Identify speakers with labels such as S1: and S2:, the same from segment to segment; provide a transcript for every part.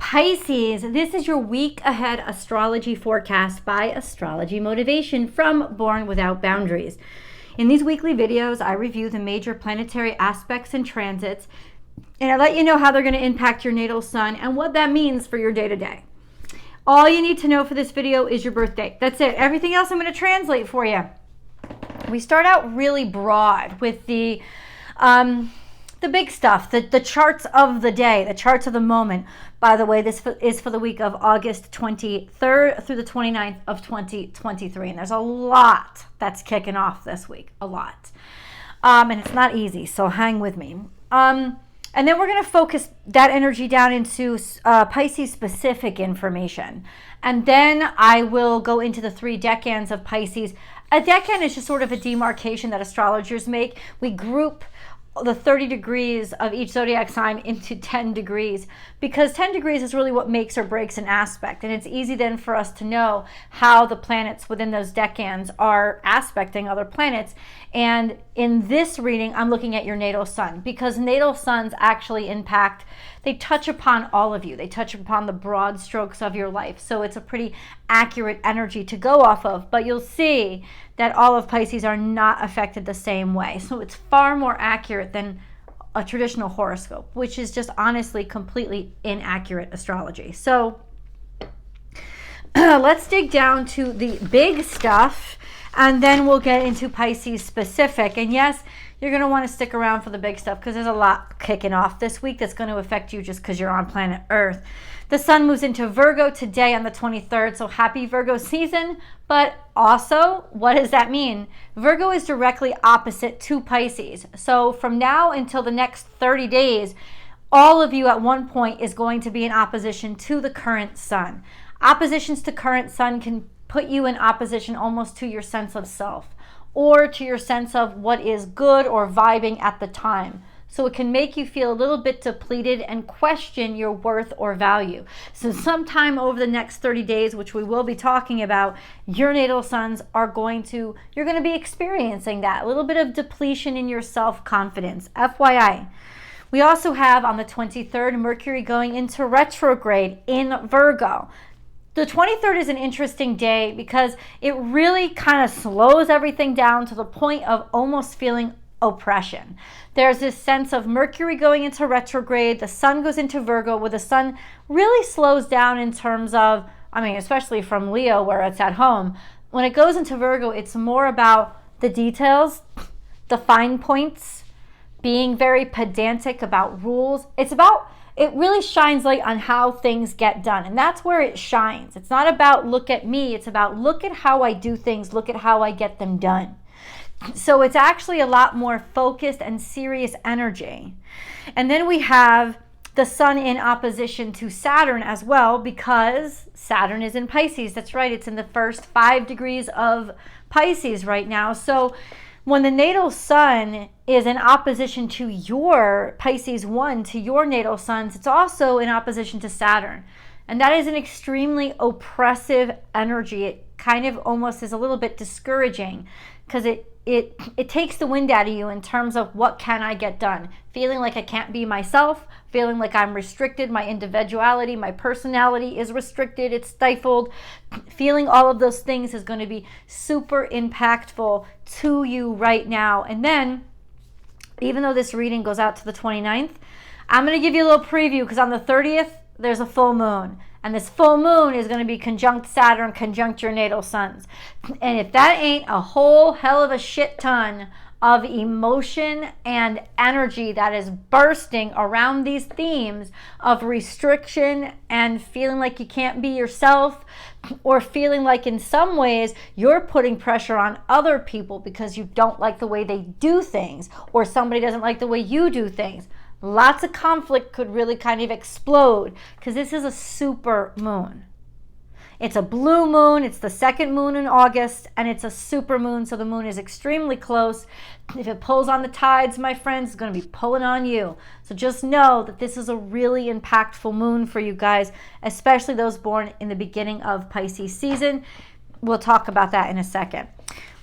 S1: Pisces, this is your week ahead astrology forecast by Astrology Motivation from Born Without Boundaries. In these weekly videos, I review the major planetary aspects and transits, and I let you know how they're going to impact your natal sun and what that means for your day-to-day. All you need to know for this video is your birth date. That's it. Everything else I'm going to translate for you. We start out really broad with the big stuff, the charts of the day, the charts of the moment. By the way, this is for the week of August 23rd through the 29th of 2023. And there's a lot that's kicking off this week, a lot. And it's not easy, so hang with me. And then we're going to focus that energy down into Pisces-specific information. And then I will go into the 3 decans of Pisces. A decan is just sort of a demarcation that astrologers make. We group the 30 degrees of each zodiac sign into 10 degrees because 10 degrees is really what makes or breaks an aspect, and it's easy then for us to know how the planets within those decans are aspecting other planets. And in this reading, I'm looking at your natal sun because natal suns actually impact, they touch upon all of you. They touch upon the broad strokes of your life. So it's a pretty accurate energy to go off of, but you'll see that all of Pisces are not affected the same way. So it's far more accurate than a traditional horoscope, which is just honestly completely inaccurate astrology. So let's dig down to the big stuff, and then we'll get into Pisces specific. And yes, you're going to want to stick around for the big stuff because there's a lot kicking off this week that's going to affect you just because you're on planet Earth. The sun moves into Virgo today on the 23rd, so happy Virgo season. But also, what does that mean? Virgo is directly opposite to Pisces. So from now until the next 30 days, all of you at one point is going to be in opposition to the current sun. Oppositions to current sun can put you in opposition almost to your sense of self or to your sense of what is good or vibing at the time. So it can make you feel a little bit depleted and question your worth or value. So sometime over the next 30 days, which we will be talking about, your natal suns are you're going to be experiencing that. A little bit of depletion in your self-confidence. FYI. We also have on the 23rd, Mercury going into retrograde in Virgo. The 23rd is an interesting day because it really kind of slows everything down to the point of almost feeling oppression. There's this sense of Mercury going into retrograde, the sun goes into Virgo, where the sun really slows down in terms of, especially from Leo where it's at home. When it goes into Virgo, it's more about the details, the fine points, being very pedantic about rules. It really shines light on how things get done, and that's where it shines. It's not about look at me, it's about look at how I do things, look at how I get them done. So it's actually a lot more focused and serious energy. And then we have the sun in opposition to Saturn as well, because Saturn is in Pisces. That's right, it's in the first 5 degrees of Pisces right now. So when the natal sun is in opposition to your Pisces 1, to your natal suns, it's also in opposition to Saturn. And that is an extremely oppressive energy. It kind of almost is a little bit discouraging because it takes the wind out of you in terms of what can I get done. Feeling like I can't be myself, feeling like I'm restricted, my individuality, my personality is restricted, it's stifled. Feeling all of those things is going to be super impactful to you right now. And then, even though this reading goes out to the 29th, I'm going to give you a little preview because on the 30th, there's a full moon. And this full moon is going to be conjunct Saturn, conjunct your natal suns. And if that ain't a whole hell of a shit ton of emotion and energy that is bursting around these themes of restriction and feeling like you can't be yourself, or feeling like in some ways you're putting pressure on other people because you don't like the way they do things, or somebody doesn't like the way you do things. Lots of conflict could really kind of explode because this is a super moon. It's a blue moon. It's the second moon in August, and it's a super moon, so the moon is extremely close. If it pulls on the tides, my friends, it's going to be pulling on you. So just know that this is a really impactful moon for you guys, especially those born in the beginning of Pisces season. We'll talk about that in a second.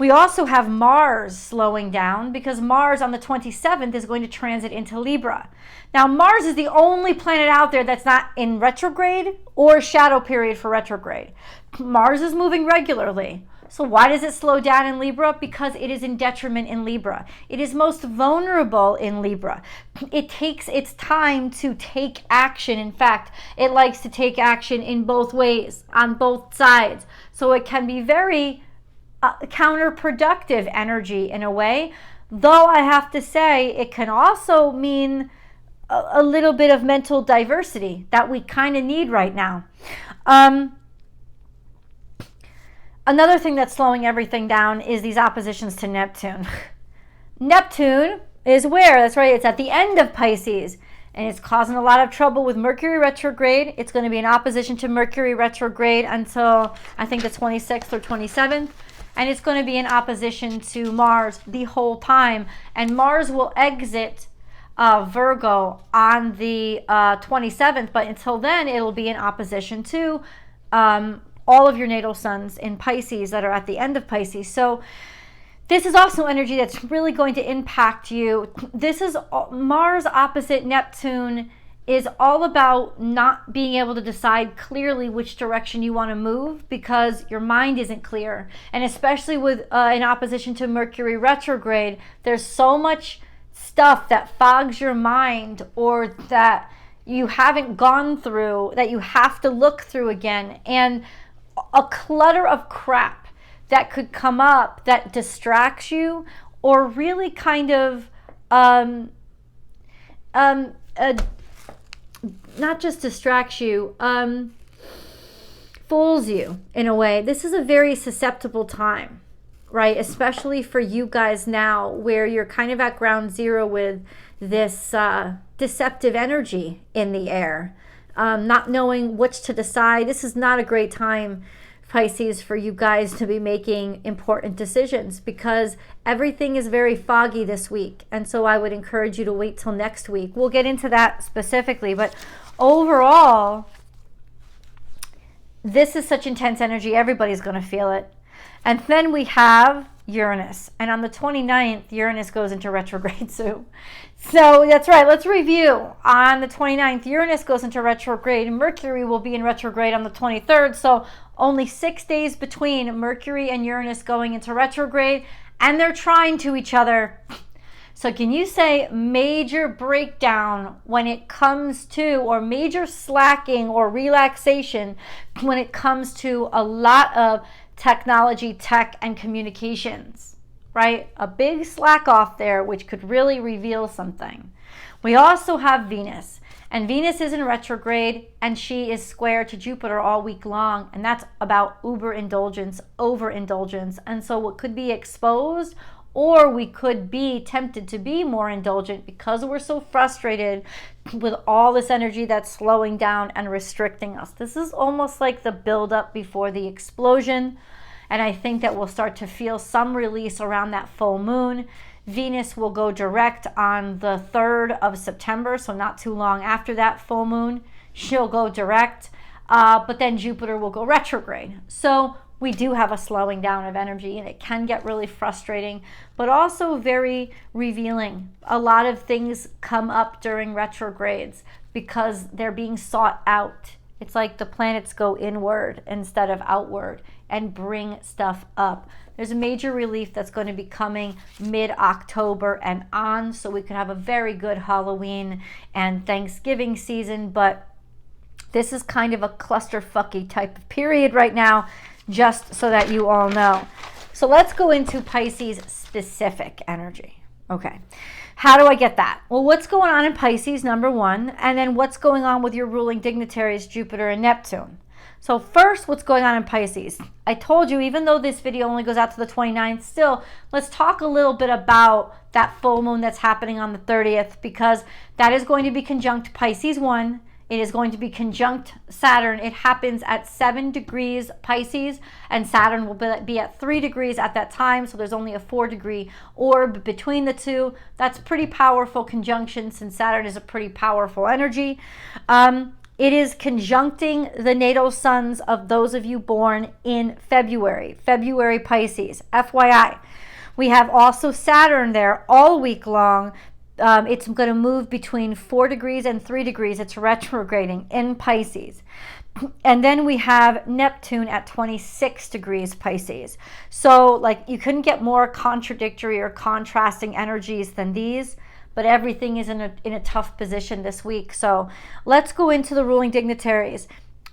S1: We also have Mars slowing down because Mars on the 27th is going to transit into Libra. Now, Mars is the only planet out there that's not in retrograde or shadow period for retrograde. Mars is moving regularly. So why does it slow down in Libra? Because it is in detriment in Libra. It is most vulnerable in Libra. It takes its time to take action. In fact, it likes to take action in both ways, on both sides. So it can be very counterproductive energy in a way. Though I have to say, it can also mean a little bit of mental diversity that we kind of need right now. Another thing that's slowing everything down is these oppositions to Neptune. Neptune is where? That's right, it's at the end of Pisces, and it's causing a lot of trouble with Mercury retrograde. It's going to be in opposition to Mercury retrograde until, I think, the 26th or 27th, and it's going to be in opposition to Mars the whole time, and Mars will exit Virgo on the 27th, but until then, it'll be in opposition to all of your natal suns in Pisces that are at the end of Pisces. So this is also energy that's really going to impact you. This is Mars opposite Neptune is all about not being able to decide clearly which direction you want to move because your mind isn't clear. And especially with in opposition to Mercury retrograde, there's so much stuff that fogs your mind or that you haven't gone through that you have to look through again. And a clutter of crap that could come up that distracts you or really kind of not just distracts you, fools you in a way. This is a very susceptible time, right? Especially for you guys now where you're kind of at ground zero with this deceptive energy in the air. Not knowing which to decide. This is not a great time, Pisces, for you guys to be making important decisions because everything is very foggy this week. And so I would encourage you to wait till next week. We'll get into that specifically. But overall, this is such intense energy. Everybody's going to feel it. And then we have Uranus. And on the 29th, Uranus goes into retrograde too. So that's right. Let's review. On the 29th, Uranus goes into retrograde. Mercury will be in retrograde on the 23rd. So only 6 days between Mercury and Uranus going into retrograde. And they're trying to each other. So can you say major breakdown when it comes to, or major slacking or relaxation when it comes to a lot of technology, tech, and communications, right? A big slack off there, which could really reveal something. We also have Venus, and Venus is in retrograde, and she is square to Jupiter all week long, and that's about uber-indulgence, overindulgence, and so what could be exposed, or we could be tempted to be more indulgent because we're so frustrated with all this energy that's slowing down and restricting us. This is almost like the buildup before the explosion. And I think that we'll start to feel some release around that full moon. Venus will go direct on the 3rd of September, so not too long after that full moon. She'll go direct, but then Jupiter will go retrograde. So we do have a slowing down of energy, and it can get really frustrating, but also very revealing. A lot of things come up during retrogrades because they're being sought out. It's like the planets go inward instead of outward and bring stuff up. There's a major relief that's going to be coming mid-October and on, so we can have a very good Halloween and Thanksgiving season, but this is kind of a clusterfucky type of period right now, just so that you all know. So let's go into Pisces specific energy. Okay. How do I get that? Well, what's going on in Pisces, number one, and then what's going on with your ruling dignitaries, Jupiter and Neptune. So first, what's going on in Pisces? I told you, even though this video only goes out to the 29th, still, let's talk a little bit about that full moon that's happening on the 30th, because that is going to be conjunct Pisces 1. It is going to be conjunct Saturn. It happens at 7 degrees Pisces, and Saturn will be at 3 degrees at that time, so there's only a 4-degree orb between the two. That's pretty powerful conjunction since Saturn is a pretty powerful energy. It is conjuncting the natal suns of those of you born in February Pisces, FYI. We have also Saturn there all week long. It's going to move between 4 degrees and 3 degrees. It's retrograding in Pisces. And then we have Neptune at 26 degrees Pisces. So like you couldn't get more contradictory or contrasting energies than these, but everything is in a tough position this week. So let's go into the ruling dignitaries.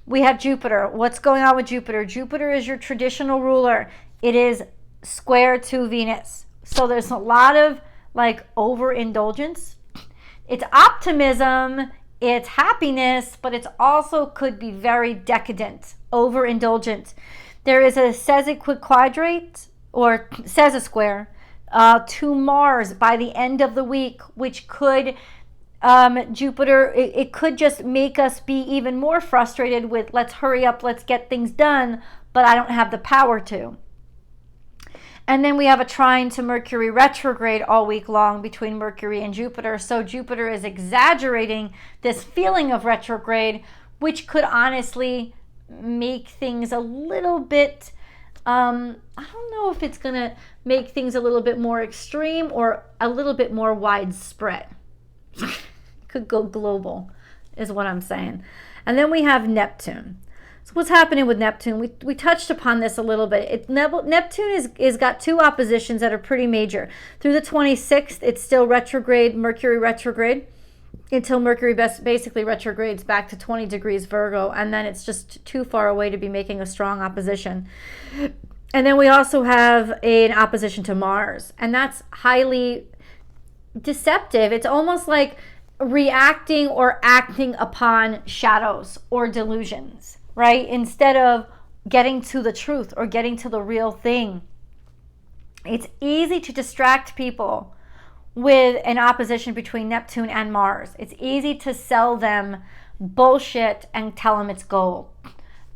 S1: We have Jupiter. What's going on with Jupiter? Jupiter is your traditional ruler. It is square to Venus. So there's a lot of like overindulgence. It's optimism, it's happiness, but it's also could be very decadent, overindulgent. There is a sesquiquadrate or sesquare to Mars by the end of the week, which could Jupiter, it could just make us be even more frustrated with let's hurry up, let's get things done, but I don't have the power to. And then we have a trine to Mercury retrograde all week long between Mercury and Jupiter. So Jupiter is exaggerating this feeling of retrograde, which could honestly make things a little bit, I don't know if it's going to make things a little bit more extreme or a little bit more widespread. Could go global is what I'm saying. And then we have Neptune. So what's happening with Neptune? We touched upon this a little bit. Neptune is got two oppositions that are pretty major. Through the 26th, it's still retrograde, Mercury retrograde, until Mercury basically retrogrades back to 20 degrees Virgo, and then it's just too far away to be making a strong opposition. And then we also have an opposition to Mars, and that's highly deceptive. It's almost like reacting or acting upon shadows or delusions, right? Instead of getting to the truth or getting to the real thing. It's easy to distract people with an opposition between Neptune and Mars. It's easy to sell them bullshit and tell them it's gold.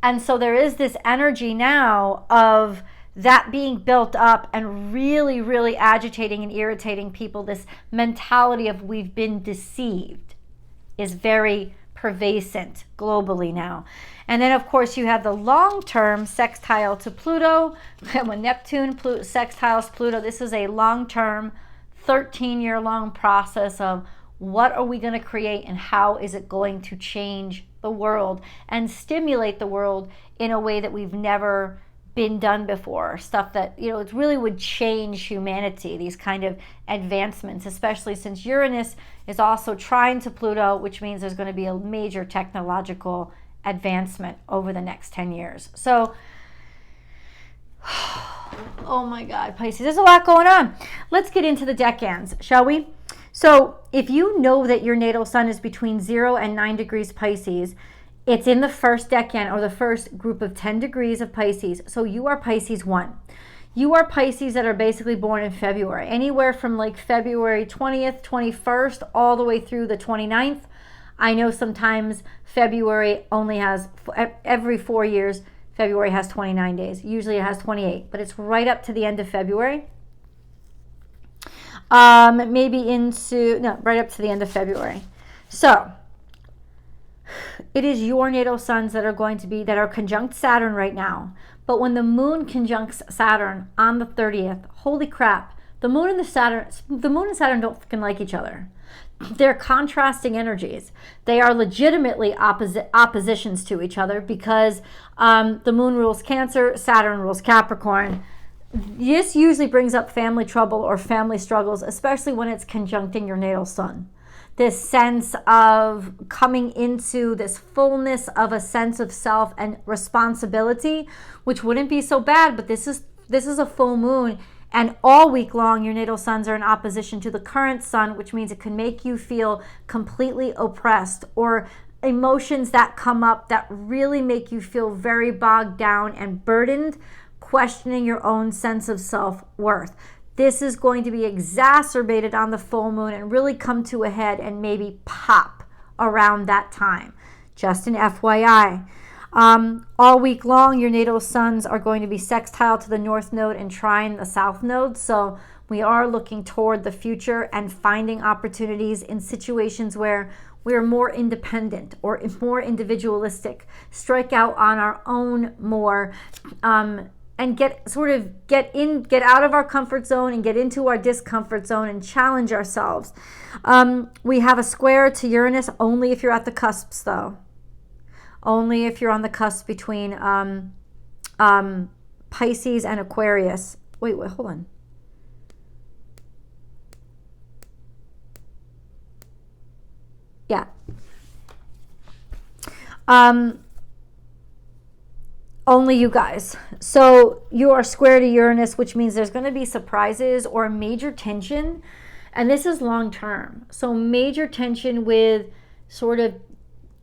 S1: And so there is this energy now of that being built up and really, really agitating and irritating people. This mentality of we've been deceived is very pervasive globally now. And then of course you have the long-term sextile to Pluto. When Neptune sextiles Pluto, this is a long-term 13-year long process of what are we going to create and how is it going to change the world and stimulate the world in a way that we've never been done before. Stuff that, you know, it really would change humanity, these kind of advancements, especially since Uranus is also trine to Pluto, which means there's going to be a major technological advancement over the next 10 years. So, oh my God, Pisces, there's a lot going on. Let's get into the decans, shall we? So if you know that your natal sun is between 0 and 9 degrees Pisces, it's in the first decan or the first group of 10 degrees of Pisces. So you are Pisces 1. You are Pisces that are basically born in February, anywhere from like February 20th, 21st, all the way through the 29th. I know sometimes February only has, every 4 years, February has 29 days. Usually it has 28, but it's right up to the end of February. Maybe into, no, right up to the end of February. So it is your natal suns that are going to be, that are conjunct Saturn right now. But when the moon conjuncts Saturn on the 30th, holy crap, the moon and Saturn don't fucking like each other. They're contrasting energies. They are legitimately oppositions to each other because the moon rules Cancer, Saturn rules Capricorn. This usually brings up family trouble or family struggles, especially when it's conjuncting your natal sun. This sense of coming into this fullness of a sense of self and responsibility, which wouldn't be so bad, but this is a full moon, and all week long your natal suns are in opposition to the current sun, which means it can make you feel completely oppressed, or emotions that come up that really make you feel very bogged down and burdened, questioning your own sense of self-worth. This is going to be exacerbated on the full moon and really come to a head and maybe pop around that time. Just an FYI. All week long, your natal suns are going to be sextile to the north node and trine the south node. So we are looking toward the future and finding opportunities in situations where We are more independent or more individualistic, strike out on our own more, and get out of our comfort zone and get into our discomfort zone and challenge ourselves. We have a square to Uranus only if you're at the cusps, though. Only if you're on the cusp between Pisces and Aquarius. Wait, hold on. Yeah. Only you guys. So you are square to Uranus, which means there's going to be surprises or major tension. And this is long term. So major tension with sort of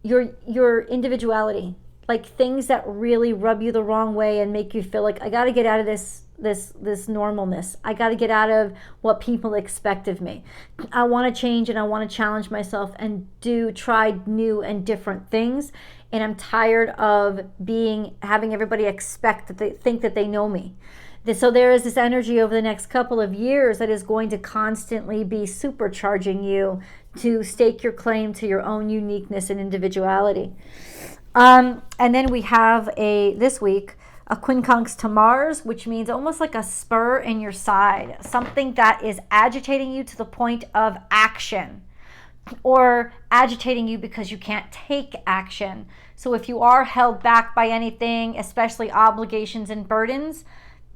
S1: your individuality, like things that really rub you the wrong way and make you feel like, I got to get out of this normalness. I got to get out of what people expect of me. I want to change and I want to challenge myself and try new and different things. And I'm tired of having everybody expect that they think that they know me. So there is this energy over the next couple of years that is going to constantly be supercharging you to stake your claim to your own uniqueness and individuality. And then we have this week a quincunx to Mars, which means almost like a spur in your side, something that is agitating you to the point of action, or agitating you because you can't take action. So if you are held back by anything, especially obligations and burdens,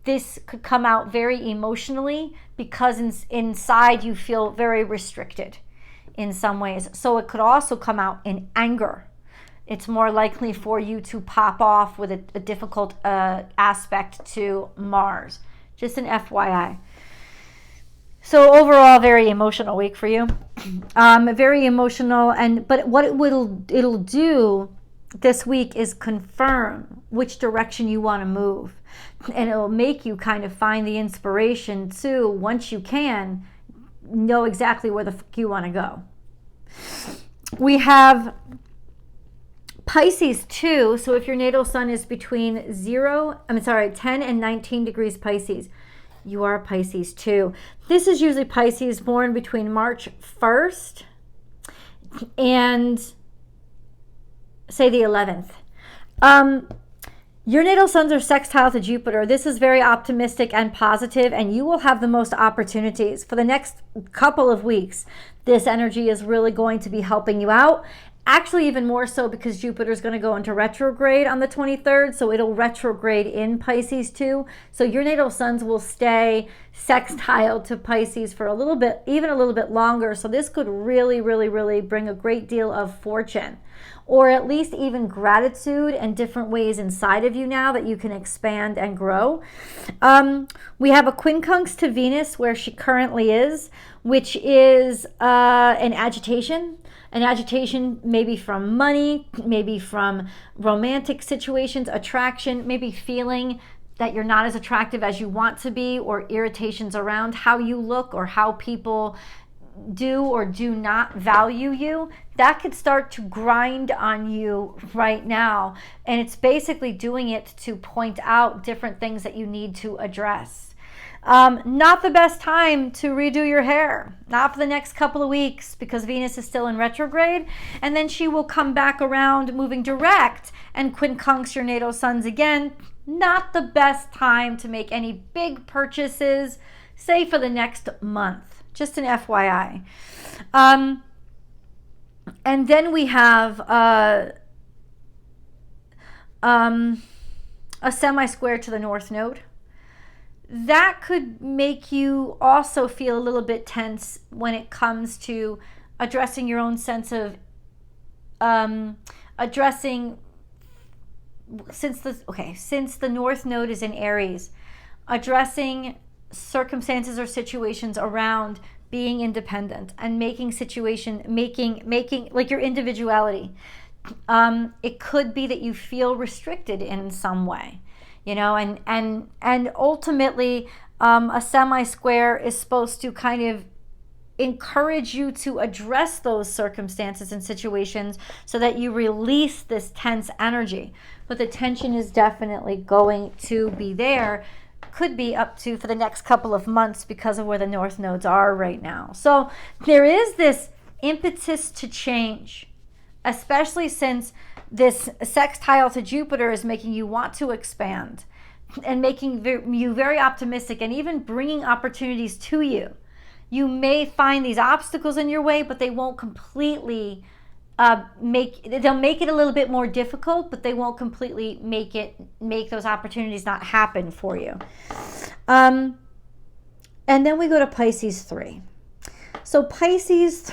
S1: this could come out very emotionally because inside you feel very restricted in some ways. So it could also come out in anger. It's more likely for you to pop off with a difficult aspect to Mars. Just an FYI. So overall, very emotional week for you. Very emotional, but what it'll do this week is confirm which direction you want to move, and it'll make you kind of find the inspiration to, once you can, know exactly where the fuck you want to go. We have Pisces too. So if your natal sun is between 10 and 19 degrees Pisces, you are Pisces too. This is usually Pisces born between March 1st and say the 11th. Your natal suns are sextile to Jupiter. This is very optimistic and positive, and you will have the most opportunities. For the next couple of weeks, this energy is really going to be helping you out. Actually, even more so because Jupiter is going to go into retrograde on the 23rd, so it'll retrograde in Pisces too. So your natal suns will stay sextile to Pisces for a little bit, even a little bit longer. So this could really, really, really bring a great deal of fortune, or at least even gratitude and different ways inside of you now that you can expand and grow. We have a quincunx to Venus where she currently is, which is an agitation. An agitation maybe from money, maybe from romantic situations, attraction, maybe feeling that you're not as attractive as you want to be, or irritations around how you look or how people do or do not value you. That could start to grind on you right now. And it's basically doing it to point out different things that you need to address. Not the best time to redo your hair, not for the next couple of weeks, because Venus is still in retrograde, and then she will come back around moving direct and quincunx your natal suns again. Not the best time to make any big purchases, say for the next month. Just an FYI. And then we have a semi-square to the North Node. That could make you also feel a little bit tense when it comes to addressing your own sense of since the North Node is in Aries, addressing circumstances or situations around being independent and making like your individuality. It could be that you feel restricted in some way. And ultimately, a semi-square is supposed to kind of encourage you to address those circumstances and situations so that you release this tense energy. But the tension is definitely going to be there. Could be up to for the next couple of months because of where the North Nodes are right now. So there is this impetus to change, especially since this sextile to Jupiter is making you want to expand and making you very optimistic and even bringing opportunities to you. You may find these obstacles in your way, but they won't completely they'll make it a little bit more difficult, but they won't completely make those opportunities not happen for you. And then we go to Pisces 3. So Pisces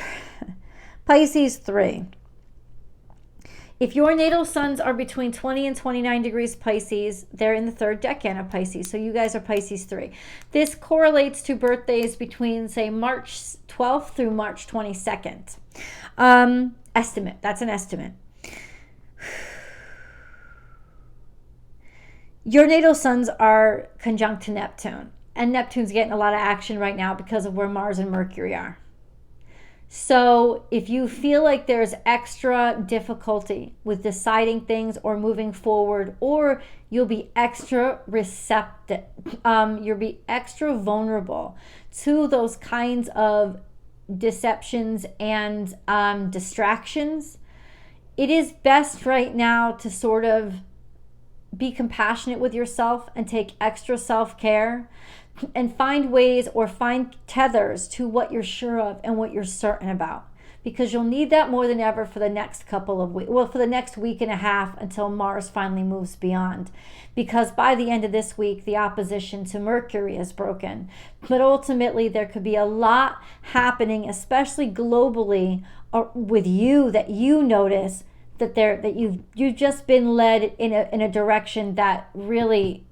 S1: 3. If your natal suns are between 20 and 29 degrees Pisces, they're in the third decan of Pisces. So you guys are Pisces 3. This correlates to birthdays between, say, March 12th through March 22nd. Estimate. That's an estimate. Your natal suns are conjunct to Neptune. And Neptune's getting a lot of action right now because of where Mars and Mercury are. So if you feel like there's extra difficulty with deciding things or moving forward, or you'll be extra receptive, you'll be extra vulnerable to those kinds of deceptions and distractions, it is best right now to sort of be compassionate with yourself and take extra self-care and find ways or find tethers to what you're sure of and what you're certain about, because you'll need that more than ever for the next couple of weeks, well, for the next week and a half until Mars finally moves beyond, because by the end of this week the opposition to Mercury is broken. But ultimately there could be a lot happening, especially globally, with you, that you notice that you've just been led in a direction that really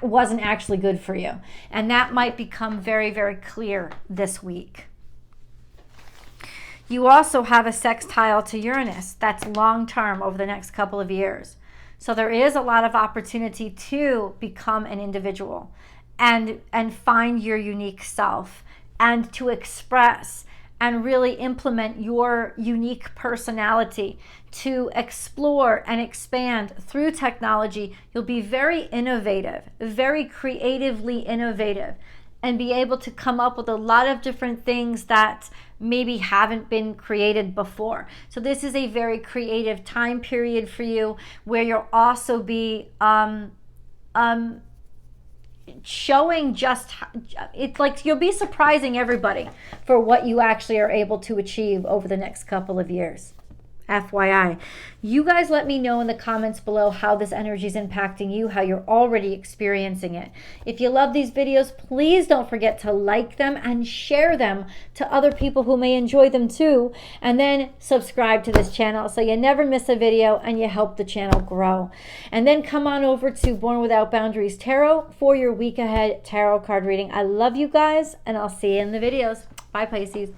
S1: wasn't actually good for you, and that might become very, very clear this week. You also have a sextile to Uranus. That's long term, over the next couple of years. So there is a lot of opportunity to become an individual and find your unique self and to express and really implement your unique personality, to explore and expand through technology. You'll be very innovative, very creatively innovative, and be able to come up with a lot of different things that maybe haven't been created before. So this is a very creative time period for you, where you'll also be showing just, it's like you'll be surprising everybody for what you actually are able to achieve over the next couple of years. FYI. You guys let me know in the comments below how this energy is impacting you, how you're already experiencing it. If you love these videos, please don't forget to like them and share them to other people who may enjoy them too. And then subscribe to this channel so you never miss a video and you help the channel grow. And then come on over to Born Without Boundaries Tarot for your week ahead tarot card reading. I love you guys, and I'll see you in the videos. Bye, Pisces.